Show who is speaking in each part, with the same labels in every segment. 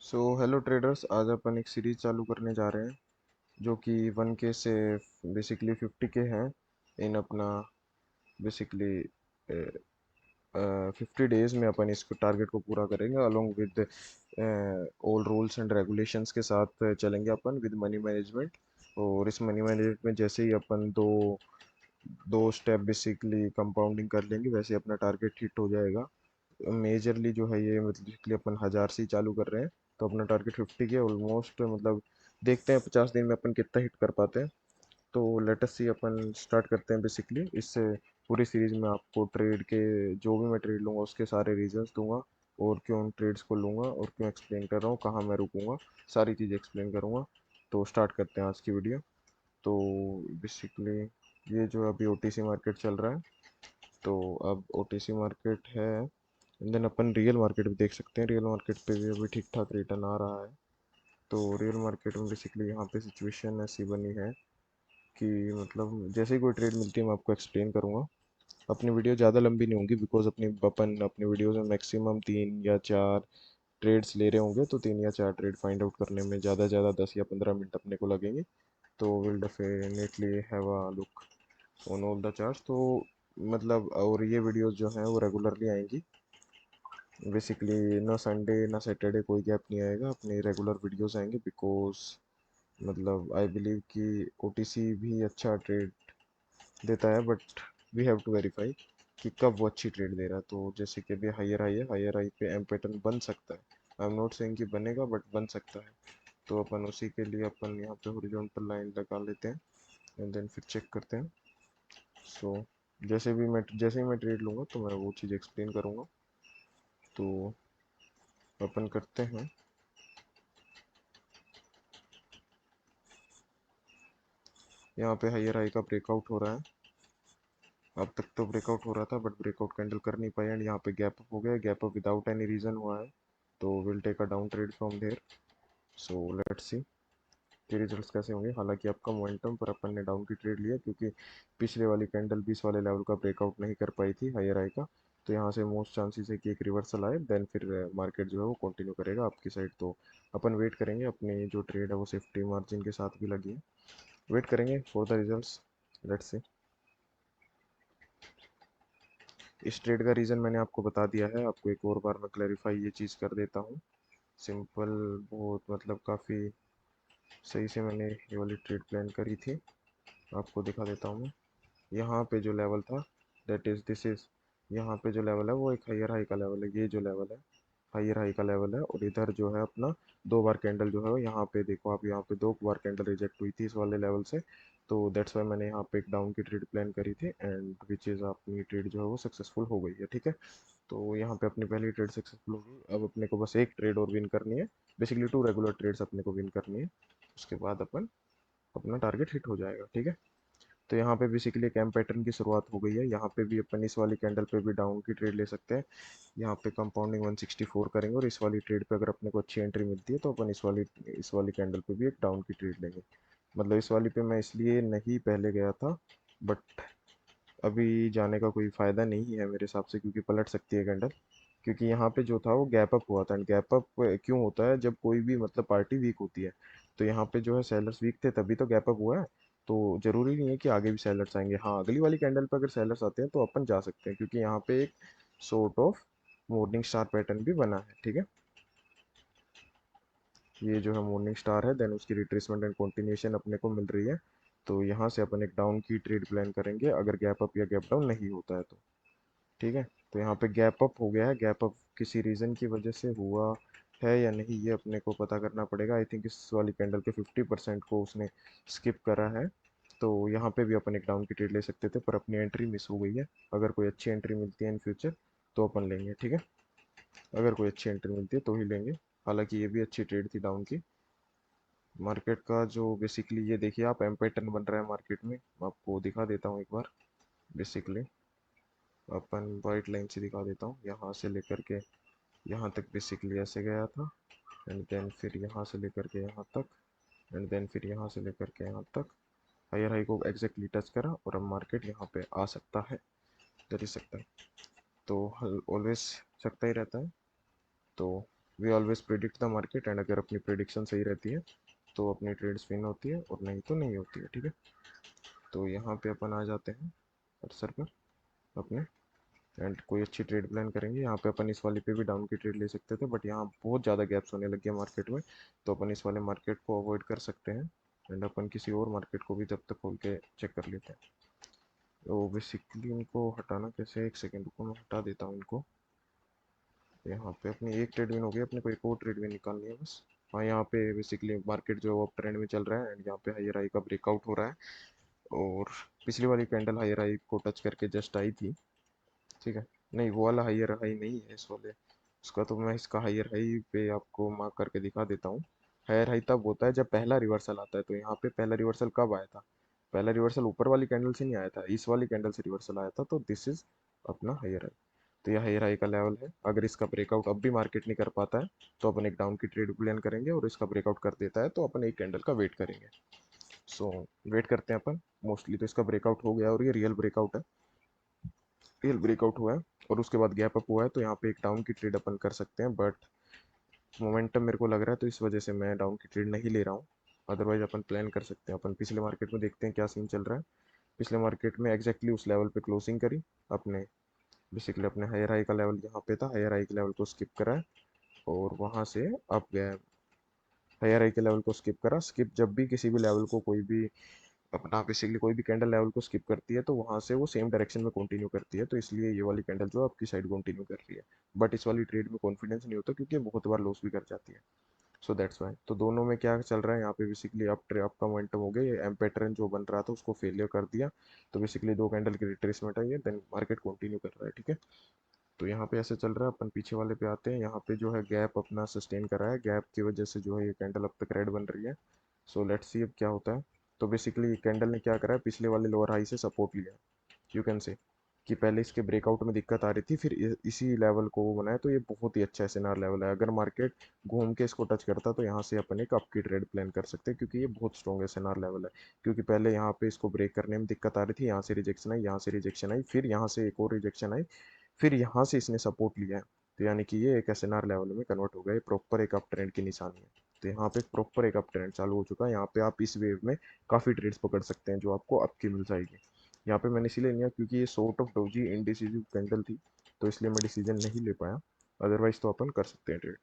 Speaker 1: So hello traders, आज अपन एक series चालू करने जा रहे हैं जो कि 1K से बेसिकली 50K है। इन अपना बेसिकली 50 डेज में अपन इसको टारगेट को पूरा करेंगे along with all rules and regulations के साथ चलेंगे अपन विद मनी मैनेजमेंट। और इस मनी मैनेजमेंट में जैसे ही अपन दो दो स्टेप बेसिकली कंपाउंडिंग कर लेंगे वैसे अपना टारगेट हिट हो जाएगा। मेजरली जो है ये मतलब बेसिकली अपन 1000 से ही चालू कर रहे हैं, तो अपना टारगेट 50 के ऑलमोस्ट मतलब देखते हैं 50 दिन में अपन कितना हिट कर पाते हैं। तो लेट अस सी, अपन स्टार्ट करते हैं। बेसिकली इस पूरी सीरीज में आपको ट्रेड के जो भी मैं ट्रेड लूँगा उसके सारे रीजंस दूंगा, और क्यों उन ट्रेड्स को लूँगा और क्यों एक्सप्लेन कर रहा हूँ, कहाँ मैं रुकूंगा, सारी चीज़ें एक्सप्लेन करूँगा। तो स्टार्ट करते हैं आज की वीडियो। तो बेसिकली ये जो अभी OTC मार्केट चल रहा है, तो अब OTC मार्केट है। देन अपन रियल मार्केट भी देख सकते हैं, रियल मार्केट पे भी अभी ठीक ठाक रिटर्न आ रहा है। तो रियल मार्केट में बेसिकली यहाँ पे सिचुएशन ऐसी बनी है कि मतलब जैसे ही कोई ट्रेड मिलती है मैं आपको एक्सप्लेन करूँगा। अपनी वीडियो ज़्यादा लंबी नहीं होगी बिकॉज अपन अपनी वीडियोज़ में मैक्सिमम 3 या 4 ट्रेड्स ले रहे होंगे, तो 3 या 4 ट्रेड फाइंड आउट करने में ज़्यादा से ज़्यादा 10 या 15 मिनट अपने को लगेंगे। तो will definitely have a look on all the charts. तो मतलब और ये वीडियोस जो हैं वो रेगुलरली आएंगी। बेसिकली ना संडे ना सैटरडे कोई गैप नहीं आएगा, अपने रेगुलर वीडियोस आएंगे बिकॉज मतलब आई बिलीव कि OTC भी अच्छा ट्रेड देता है, but we have to verify कि कब वो अच्छी ट्रेड दे रहा है। तो जैसे कि अभी हायर हाई है, हायर हाई पे एम पैटर्न बन सकता है। आई एम नॉट सेइंग कि बनेगा, बट बन सकता है। तो अपन उसी के लिए अपन यहाँ पे हॉरिजॉन्टल लाइन लगा लेते हैं एंड देन फिर चेक करते हैं। सो जैसे ही मैं ट्रेड लूँगा तो मैं वो चीज़ एक्सप्लेन करूँगा। तो अपन करते हैं। यहाँ पे हायर हाई का ब्रेकआउट हो रहा है। अब तक तो ब्रेकआउट हो रहा था बट ब्रेकआउट कैंडल कर नहीं पाया एंड यहाँ पे गैप अप हो गया। Gap up without any reason हुआ है, तो will take a down trade from there. So let's see कि रिजल्ट्स कैसे होंगे। हालांकि आपका मोमेंटम पर अपन ने डाउन की ट्रेड लिया क्योंकि पिछले वाली कैंडल 20 वाले लेवल का ब्रेकआउट नहीं कर पाई थी हायर हाई का। तो यहाँ से मोस्ट चांसेस है कि एक रिवर्सल आए, देन फिर मार्केट जो है वो कंटिन्यू करेगा आपकी साइड। तो अपन वेट करेंगे, अपनी जो ट्रेड है वो सेफ्टी मार्जिन के साथ भी लगी है। वेट करेंगे for the results. Let's see. इस ट्रेड का रीज़न मैंने आपको बता दिया है, आपको एक और बार मैं क्लैरिफाई ये चीज़ कर देता हूँ। सिंपल, बहुत मतलब काफ़ी सही से मैंने ये वाली ट्रेड प्लान करी थी। आपको दिखा देता हूँ मैं। यहाँ पे जो लेवल था, दैट इज़ दिस इज़, यहाँ पे जो लेवल है वो एक हायर हाई का लेवल है। ये जो लेवल है हायर हाई का लेवल है, और इधर जो है अपना 2 बार कैंडल जो है वो यहाँ पे देखो आप, यहाँ पे 2 बार कैंडल रिजेक्ट हुई थी इस वाले लेवल से। तो दैट्स वाई मैंने यहाँ पे एक डाउन की ट्रेड प्लान करी थी एंड विच इज़ अपनी ट्रेड जो है वो सक्सेसफुल हो गई है। ठीक है, तो यहाँ पे अपनी पहली ट्रेड सक्सेसफुल हो गई। अब अपने को बस एक ट्रेड और विन करनी है, बेसिकली 2 रेगुलर ट्रेड्स अपने को विन करनी है। उसके बाद अपन अपना टारगेट हिट हो जाएगा। ठीक है, तो यहाँ पे बेसिकली एक एम पैटर्न की शुरुआत हो गई है। यहाँ पे भी अपन इस वाली कैंडल पे भी डाउन की ट्रेड ले सकते हैं। यहाँ पे कंपाउंडिंग 164 करेंगे और इस वाली ट्रेड पे अगर अपने को अच्छी एंट्री मिलती है तो अपन इस वाली कैंडल पे भी एक डाउन की ट्रेड लेंगे। मतलब इस वाली पे मैं इसलिए नहीं पहले गया था, बट अभी जाने का कोई फ़ायदा नहीं है मेरे हिसाब से, क्योंकि पलट सकती है कैंडल। क्योंकि यहाँ पे जो था वो गैप अप हुआ था, एंड गैप अप क्यों होता है जब कोई भी मतलब पार्टी वीक होती है। तो यहाँ पे जो है सेलर्स वीक थे तभी तो गैप अप हुआ है। तो जरूरी नहीं है कि आगे भी सेलर्स आएंगे। हाँ, अगली वाली कैंडल पे अगर सेलर्स आते हैं तो अपन जा सकते हैं, क्योंकि यहाँ पे एक sort of morning star pattern भी बना है। ठीक है, ये जो है मॉर्निंग स्टार है, देन उसकी रिट्रेसमेंट एंड कंटिन्यूएशन अपने को मिल रही है। तो यहाँ से अपन एक डाउन की ट्रेड प्लान करेंगे अगर गैप अप या गैप डाउन नहीं होता है तो। ठीक है, तो यहाँ पे गैप अप हो गया है। गैप अप किसी रीज़न की वजह से हुआ है या नहीं ये अपने को पता करना पड़ेगा। आई थिंक इस वाली कैंडल के 50% को उसने स्किप करा है। तो यहाँ पे भी अपन एक डाउन की ट्रेड ले सकते थे, पर अपनी एंट्री मिस हो गई है। अगर कोई अच्छी एंट्री मिलती है इन फ्यूचर तो अपन लेंगे। ठीक है, अगर कोई अच्छी एंट्री मिलती है तो ही लेंगे। हालांकि ये भी अच्छी ट्रेड थी डाउन की। मार्केट का जो बेसिकली ये देखिए आप, एम पैटर्न बन रहा है मार्केट में। मैं आपको दिखा देता हूँ एक बार। बेसिकली अपन वाइट लाइन से दिखा देता हूँ, यहाँ से लेकर के यहाँ तक बेसिकली ऐसे गया था, एंड देन फिर यहाँ से लेकर के यहाँ तक, एंड देन फिर यहाँ से लेकर के यहाँ तक हायर हाई को एग्जैक्टली टच करा, और अब मार्केट यहाँ पे आ सकता है, कर ही सकता है। तो ऑलवेज सकता ही रहता है। तो we always predict the market, and अगर अपनी प्रिडिक्शन सही रहती है तो अपनी ट्रेड्स विन होती है, और नहीं तो नहीं होती है, ठीक है। तो यहाँ पे अपन आ जाते हैं कर्सर पर अपने, एंड कोई अच्छी ट्रेड प्लान करेंगे। यहाँ पे अपन इस वाली पे भी डाउन की ट्रेड ले सकते थे, बट यहाँ बहुत ज़्यादा गैप्स होने लग गया मार्केट में, तो अपन इस वाले मार्केट को अवॉइड कर सकते हैं, एंड अपन किसी और मार्केट को भी तब तक खोल के चेक कर लेते हैं। तो बेसिकली इनको हटाना कैसे, एक सेकेंड रुको, मैं हटा देता हूँ इनको। यहाँ पे अपनी एक ट्रेड विन हो गई, अपने को एक और ट्रेड विन निकालनी है बस। हाँ, यहाँ पे बेसिकली मार्केट जो अप ट्रेंड में चल रहा है, एंड यहाँ पे हायर हाई का ब्रेकआउट हो रहा है, और पिछली वाली कैंडल हायर हाई को टच करके जस्ट आई थी, ठीक है। नहीं, वो वाला हायर हाई नहीं है इस वाले, उसका तो मैं इसका हायर हाई पे आपको मार्क करके दिखा देता हूँ। हायर हाई तब होता है जब पहला रिवर्सल आता है, तो यहाँ पे पहला रिवर्सल कब आया था, पहला रिवर्सल ऊपर वाली कैंडल से नहीं आया था, इस वाली कैंडल से रिवर्सल आया था, तो दिस इज अपना हायर हाई। तो यह हायर हाई का लेवल है, अगर इसका ब्रेकआउट अब भी मार्केट नहीं कर पाता है तो अपन एक डाउन की ट्रेड प्लान करेंगे, और इसका ब्रेकआउट कर देता है तो अपन एक कैंडल का वेट करेंगे। सो वेट करते हैं अपन। मोस्टली तो इसका ब्रेकआउट हो गया, और ये रियल ब्रेकआउट है, रियल ब्रेकआउट हुआ है, और उसके बाद गैप अप हुआ है, तो यहाँ पे एक डाउन की ट्रेड अपन कर सकते हैं, बट मोमेंटम मेरे को लग रहा है तो इस वजह से मैं डाउन की ट्रेड नहीं ले रहा हूँ। अदरवाइज अपन प्लान कर सकते हैं, अपन पिछले मार्केट में देखते हैं क्या सीन चल रहा है। पिछले मार्केट में एग्जैक्टली उस लेवल पे क्लोजिंग करी अपने, बेसिकली अपने हायर हाई का लेवल यहाँ पे था, हायर हाई के लेवल को स्किप करा है, और वहाँ से अप गया है। हायर हाई के लेवल को स्किप करा, स्किप जब भी किसी भी लेवल को कोई भी अपना बेसिकली कोई भी कैंडल लेवल को स्किप करती है तो वहाँ से वो सेम डायरेक्शन में कंटिन्यू करती है, तो इसलिए ये वाली कैंडल जो है आपकी साइड कंटिन्यू कर रही है। बट इस वाली ट्रेड में कॉन्फिडेंस नहीं होता, क्योंकि ये बहुत बार लॉस भी कर जाती है। सो दैट्स वाई, तो दोनों में क्या चल रहा है यहाँ पे, बेसिकली अप का मोमेंटम हो गया, ये एम पैटर्न जो बन रहा था उसको फेलियर कर दिया, तो बेसिकली दो कैंडल की रिट्रेसमेंट आई है, देन मार्केट कंटिन्यू कर रहा है, ठीक है। तो यहाँ पे ऐसे चल रहा है, अपन पीछे वाले पे आते हैं। यहाँ पे जो है गैप अपना सस्टेन करा है, गैप की वजह से जो है ये कैंडल अब तक रेड बन रही है। सो लेट्स सी अब क्या होता है। तो बेसिकली कैंडल ने क्या करा है, पिछले वाले लोअर हाई से सपोर्ट लिया, यू कैन से कि पहले इसके ब्रेकआउट में दिक्कत आ रही थी, फिर इसी लेवल को वो बनाया, तो ये बहुत ही अच्छा एसएनआर लेवल है। अगर मार्केट घूम के इसको टच करता तो यहाँ से अपन एक अप की ट्रेड प्लान कर सकते हैं, क्योंकि ये बहुत स्ट्रॉन्ग एसएनआर लेवल है। क्योंकि पहले यहाँ पे इसको ब्रेक करने में दिक्कत आ रही थी, यहाँ से रिजेक्शन आई, यहाँ से रिजेक्शन आई, फिर यहाँ से एक और रिजेक्शन आई, फिर यहाँ से इसने सपोर्ट लिया है, तो यानी कि ये एक एसएनआर लेवल में कन्वर्ट हो गया, ये प्रॉपर एक अप ट्रेंड की निशानी है। तो यहाँ पे प्रॉपर एक अप ट्रेंड चालू हो चुका है, यहाँ पे आप इस वेव में काफ़ी ट्रेड्स पकड़ सकते हैं जो आपको अप की मिल जाएगी। यहाँ पे मैंने इसीलिए लिया क्योंकि ये sort of doji indecisive candle थी, तो इसलिए मैं डिसीजन नहीं ले पाया, अदरवाइज तो अपन कर सकते हैं ट्रेड।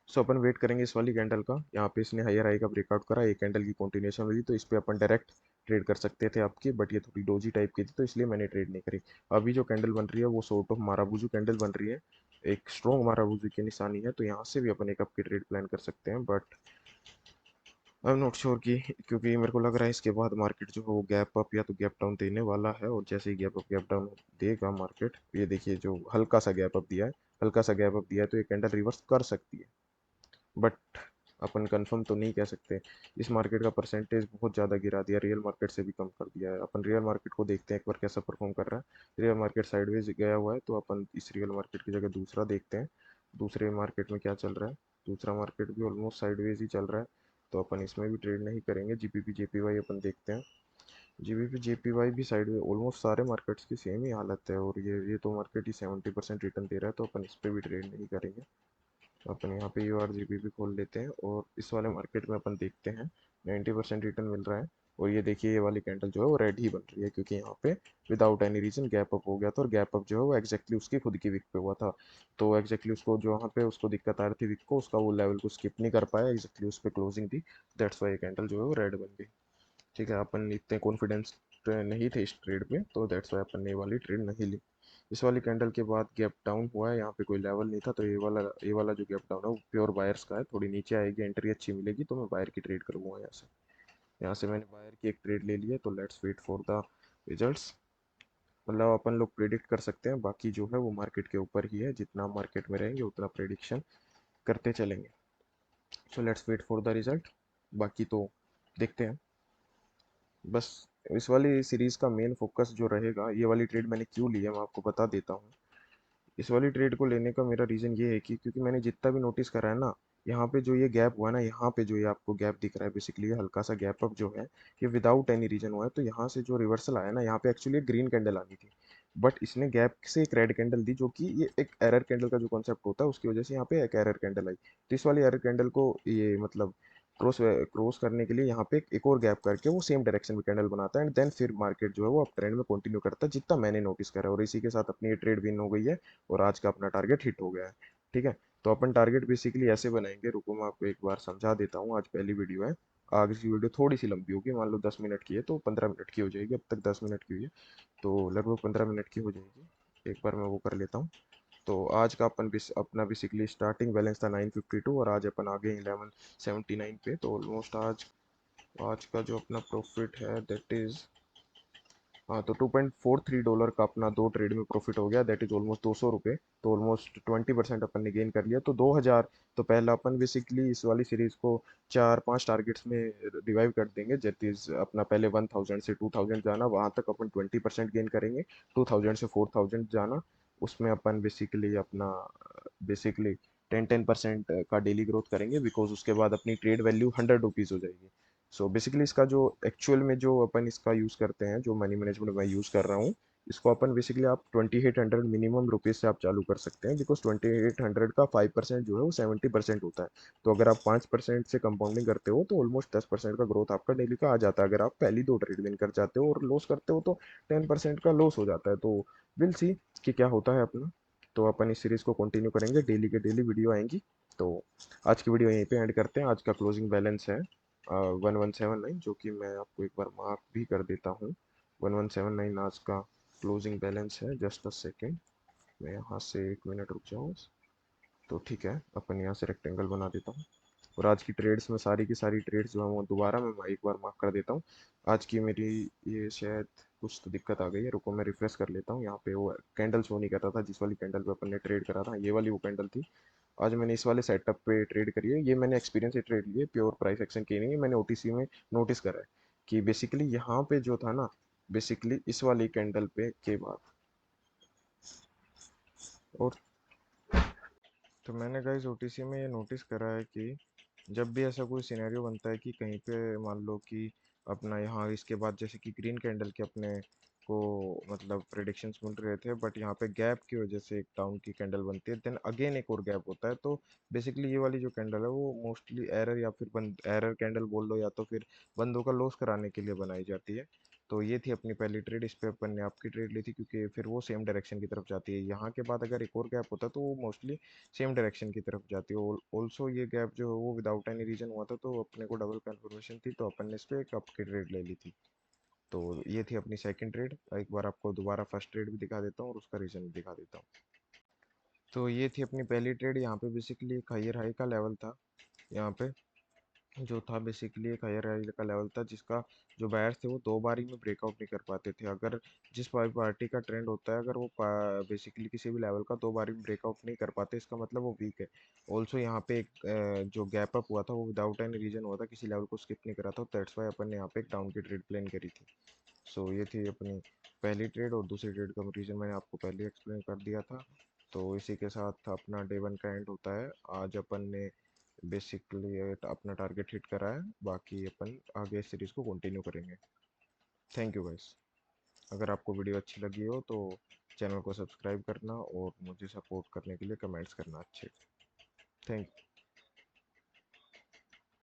Speaker 1: सो अपन वेट करेंगे इस वाली कैंडल का, यहाँ पे इसने हायर हाई का ब्रेकआउट करा, एक कैंडल की कंटिन्यूशन हुई, तो इस पे अपन डायरेक्ट ट्रेड कर सकते थे आपकी, बट ये थोड़ी डोजी टाइप की थी तो इसलिए मैंने ट्रेड नहीं करी। अभी जो कैंडल बन रही है वो सॉर्ट ऑफ माराबूजू कैंडल बन रही है, एक स्ट्रॉन्ग माराबूजू की निशानी है, तो यहाँ से भी अपन एक अप की ट्रेड प्लान कर सकते हैं, but I am not sure कि, क्योंकि मेरे को लग रहा है इसके बाद मार्केट जो है वो गैप अप या तो गैप डाउन देने वाला है, और जैसे ही गैप अप गैप डाउन देगा मार्केट, ये देखिए जो हल्का सा गैप अप दिया है, हल्का सा गैप अप दिया है, तो ये कैंडल रिवर्स कर सकती है, बट अपन कंफर्म तो नहीं कह सकते। इस मार्केट का परसेंटेज बहुत ज़्यादा गिरा दिया, रियल मार्केट से भी कम कर दिया है। अपन रियल मार्केट को देखते हैं एक बार कैसा परफॉर्म कर रहा है। रियल मार्केट साइडवेज गया हुआ है, तो अपन इस रियल मार्केट की जगह दूसरा देखते हैं, दूसरे मार्केट में क्या चल रहा है। दूसरा मार्केट भी ऑलमोस्ट साइडवेज ही चल रहा है, तो अपन इसमें भी ट्रेड नहीं करेंगे। जीबीपी जेपीवाई अपन देखते हैं, जीबीपी जेपीवाई भी साइडवेज, ऑलमोस्ट सारे मार्केट्स की सेम ही हालत है, और ये तो मार्केट ही 70% रिटर्न दे रहा है, तो अपन इस पर भी ट्रेड नहीं करेंगे। अपन यहाँ पे यू आर जी बी भी खोल लेते हैं, और इस वाले मार्केट में अपन देखते हैं 90% रिटर्न मिल रहा है। और ये देखिए ये वाली कैंडल जो है वो रेड ही बन रही है, क्योंकि यहाँ पे without any reason gap up हो गया था, और गैप अप जो है वो एक्जैक्टली उसकी खुद की विक पे हुआ था, तो एक्जैक्टली उसको जो वहाँ पे उसको दिक्कत आ रही थी विक को, उसका वो लेवल को स्किप नहीं कर पाया, एक्जैक्टली उस पर क्लोजिंग थी, दैट्स वाई कैंडल जो है वो रेड बन गई। ठीक है, अपन इतने कॉन्फिडेंस नहीं थे इस ट्रेड में, तो दैट्स वाई अपन ने ये वाली ट्रेड नहीं ली। इस वाली कैंडल के बाद गैप डाउन हुआ है, यहाँ पे कोई लेवल नहीं था, तो ये वाला जो गैप डाउन है वो प्योर बायर्स का है, थोड़ी नीचे आएगी एंट्री अच्छी मिलेगी तो मैं बायर की ट्रेड करूँगा यहाँ से मैंने बायर की एक ट्रेड ले ली है, तो let's wait for the results. मतलब अपन लोग प्रेडिक्ट कर सकते हैं, बाकी जो है वो मार्केट के ऊपर ही है, जितना मार्केट में रहेंगे उतना प्रेडिक्शन करते चलेंगे। So let's wait for the result, बाकी तो देखते हैं। बस इस वाली सीरीज़ का मेन फोकस जो रहेगा, ये वाली ट्रेड मैंने क्यों ली है मैं आपको बता देता हूँ। इस वाली ट्रेड को लेने का मेरा रीज़न ये है कि क्योंकि मैंने जितना भी नोटिस करा है ना, यहाँ पे जो ये गैप हुआ है ना, यहाँ पे जो ये आपको गैप दिख रहा है, बेसिकली ये हल्का सा गैप अप जो है, ये विदाउट एनी रीजन हुआ है, तो यहाँ से जो रिवर्सल आया ना, यहाँ पे एक्चुअली ग्रीन कैंडल आनी थी, बट इसने गैप से एक रेड कैंडल दी, जो कि ये एक एरर कैंडल का जो कॉन्सेप्ट होता है उसकी वजह से यहाँ पे एक एरर कैंडल आई। तो इस वाली एरर कैंडल को ये मतलब क्रॉस क्रॉस करने के लिए यहाँ पे एक और गैप करके वो सेम डायरेक्शन में कैंडल बनाता है, एंड देन फिर मार्केट जो है वो अप ट्रेंड में कंटिन्यू करता है, जितना मैंने नोटिस करा है। और इसी के साथ अपनी ये ट्रेड विन हो गई है और आज का अपना टारगेट हिट हो गया है। ठीक है, तो अपन टारगेट बेसिकली ऐसे बनाएंगे, रुको मैं आपको एक बार समझा देता हूँ। आज पहली वीडियो है, आगे की वीडियो थोड़ी सी लंबी होगी, मान लो 10 मिनट की है तो 15 मिनट की हो जाएगी, अब तक 10 मिनट की हुई है तो लगभग 15 मिनट की हो जाएगी। एक बार मैं वो कर लेता हूँ। तो आज का अपना बेसिकली स्टार्टिंग बैलेंस था 952, और आज अपन आ गए 1179 पे। तो ऑलमोस्ट आज आज का जो अपना प्रॉफिट है दैट इज़, हाँ, तो $2.43 का अपना दो ट्रेड में प्रॉफिट हो गया, दैट इज ऑलमोस्ट ₹200। तो ऑलमोस्ट 20% अपन ने गेन कर लिया, तो 2000। तो पहला अपन बेसिकली इस वाली सीरीज को चार पांच टारगेट्स में रिवाइव कर देंगे, दैट इज अपना पहले 1000 से 2000 जाना, वहां तक अपन 20% गेन करेंगे। 2000 से 4000 जाना, उसमें अपन बेसिकली अपना बेसिकली 10% का डेली ग्रोथ करेंगे, बिकॉज उसके बाद अपनी ट्रेड वैल्यू ₹100 हो जाएगी। सो बेसिकली इसका जो एक्चुअल में जो अपन इसका यूज़ करते हैं, जो मनी मैनेजमेंट मैं यूज़ कर रहा हूँ, इसको अपन बेसिकली आप 2800 मिनिमम रुपीज़ से आप चालू कर सकते हैं, बिकॉज 2800 का 5% जो है वो 70% होता है। तो अगर आप 5% से कंपाउंडिंग करते हो तो ऑलमोस्ट 10% का ग्रोथ आपका डेली का आ जाता है। अगर आप पहली दो ट्रेड विन कर जाते हो और लॉस करते हो तो 10% का लॉस हो जाता है। तो विल सी कि क्या होता है अपना। तो अपन इस सीरीज़ को कंटिन्यू करेंगे, डेली के डेली वीडियो आएंगी। तो आज की वीडियो यहीं पे एंड करते हैं। आज का क्लोजिंग बैलेंस है 1179, जो कि मैं आपको एक बार मार्क भी कर देता हूँ। 1179 आज का क्लोजिंग बैलेंस है। जस्ट अ सेकेंड, मैं यहाँ से 1 मिनट रुक जाऊँ। तो ठीक है, अपन यहाँ से रेक्टेंगल बना देता हूँ। और आज की ट्रेड्स में सारी की सारी ट्रेड्स जो है वो दोबारा मैं एक बार मार्क कर देता हूँ। आज की मेरी ये शायद कुछ तो दिक्कत आ गई है, रुको मैं रिफ्रेश कर लेता हूँ। यहाँ पे वो कैंडल शो नहीं कर रहा था, जिस वाली कैंडल पे अपन ने ट्रेड करा था, ये वाली वो कैंडल थी। आज मैंने इस वाले सेटअप पे ट्रेड करी है, ये मैंने एक्सपीरियंस से ट्रेड लिए, प्योर प्राइस एक्शन की नहीं है। मैंने ओटीसी में नोटिस करा है कि बेसिकली यहाँ पे जो था ना, बेसिकली इस वाली कैंडल पे के बाद, और तो मैंने गाइस ओटीसी में ये नोटिस करा है कि जब भी ऐसा कोई सिनेरियो बनता है कि कहीं पे मान लो कि अपना यहाँ इसके बाद जैसे कि ग्रीन कैंडल के अपने को मतलब प्रेडिक्शंस मिल रहे थे, बट यहाँ पे गैप की वजह से एक डाउन की कैंडल बनती है, देन अगेन एक और गैप होता है। तो बेसिकली ये वाली जो कैंडल है वो मोस्टली एरर या फिर बंद एरर कैंडल बोल लो, या तो फिर बंदों का लॉस कराने के लिए बनाई जाती है। तो ये थी अपनी पहली ट्रेड, इस पे अपन ने आपकी ट्रेड ली थी, क्योंकि फिर वो सेम डायरेक्शन की तरफ जाती है। यहाँ के बाद अगर एक और गैप होता है तो वो मोस्टली सेम डायरेक्शन की तरफ जाती है। ऑल्सो ये गैप जो है वो विदाउट एनी रीजन हुआ था, तो अपने को डबल कंफर्मेशन थी, तो अपन ने इस पे एक अप की ट्रेड ले ली थी। तो ये थी अपनी सेकंड ट्रेड। एक बार आपको दोबारा फर्स्ट ट्रेड भी दिखा देता हूँ और उसका रीजन भी दिखा देता हूँ। तो ये थी अपनी पहली ट्रेड। यहाँ पे बेसिकली एक हायर हाई का लेवल था, यहाँ पे जो था बेसिकली एक हायर हाई का लेवल था, जिसका जो बायर्स थे वो दो बारी में ब्रेकआउट नहीं कर पाते थे। अगर जिस पार्टी का ट्रेंड होता है, अगर वो बेसिकली किसी भी लेवल का दो बारी में ब्रेकआउट नहीं कर पाते, इसका मतलब वो वीक है। ऑल्सो यहाँ पे एक जो गैप अप हुआ था वो विदाउट एनी रीजन हुआ था, किसी लेवल को स्किप नहीं करा था, दैट्स वाई अपन ने यहाँ पे एक डाउन की ट्रेड प्लान करी थी। सो ये थी अपनी पहली ट्रेड, और दूसरी ट्रेड का रीजन मैंने आपको पहले एक्सप्लेन कर दिया था। तो इसी के साथ अपना डे वन का एंड होता है। आज अपन ने बेसिकली अपना टारगेट हिट करा है, बाकी अपन आगे इस सीरीज़ को कंटिन्यू करेंगे। Thank you guys. अगर आपको वीडियो अच्छी लगी हो तो चैनल को सब्सक्राइब करना और मुझे सपोर्ट करने के लिए कमेंट्स करना अच्छे। थैंक